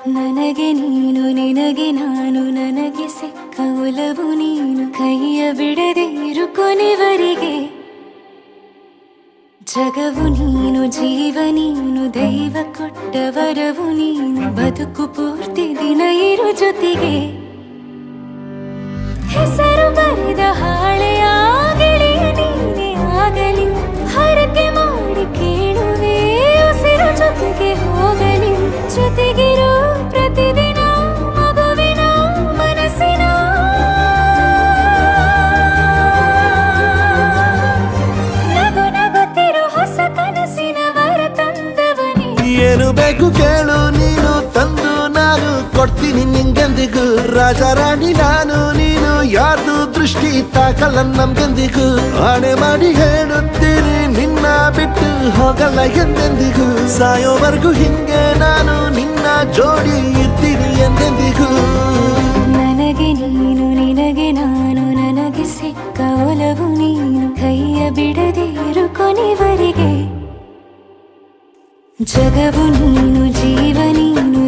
ನನಗೆ ನೀನು ನಿನಗೆ ನಾನು ನನಗೆ ಸಿಕ್ಕ ಒಲವು ನೀನು ಕೈಯ ಬಿಡದೆ ಇರು ಕೊನೆವರೆಗೆ ಜಗವು ನೀನು ಜೀವ ನೀನು ದೈವ ಕೊಟ್ಟ ವರವು ನೀನು ಬದುಕು ಪೂರ್ತಿ ದಿನ ಇರು ಜೊತೆಗೆ ಹೆಸರು ಬರೆದ ಹಾಳೆಯ ಗೆಳೆಯ ನೀನೇ ಆಗಲಿ ಹರಕೆ ಮಾಡಿ ಕೇಳುವೆ ಉಸಿರು ಜೊತೆಗೆ ಹೋಗಲಿ ಜೊತೆಗಿರೋ ಪ್ರತಿದಿನ ಮಗುವಿನ ಮನಸ್ಸಿನ ನಗು ನಗುತ್ತಿರೋ ಹೊಸ ಕನಸಿನ ವರ ತಂದವನೇ ಏನು ಬೇಕು ಕೇಳು ನೀನು ತಂದು ನಾನು ಕೊಡ್ತೀನಿ ನಿಂಗೆಂದಿಗೂ ರಾಜ ರಾಣಿ ನಾನು ನೀನು ಯಾರ್ದು ದೃಷ್ಟಿ ತಾಕಲ್ಲ ನಮ್ಗೆಂದಿಗೂ ಆಣೆ ಮಾಡಿ ಹೇಳುತ್ತೀನಿ ನಿನ್ನ ಬಿಟ್ಟು ಹೋಗಲ್ಲ ಎಂದೆಂದಿಗೂ ಸಾಯೋವರೆಗೂ ಹಿಂಗೆ ನಾನು ನಿನ್ನ ಜೋಡಿ ಇರ್ತೀನಿ ಎಂದೆಂದಿಗೂ ನನಗೆ ನೀನು ನಿನಗೆ ನಾನು ನನಗೆ ಸಿಕ್ಕ ಒಲವು ನೀನು ಕೈಯ ಬಿಡದೆ ಇರು ಕೊನೆವರೆಗೆ ಜಗವು ನೀನು ಜೀವ ನೀನು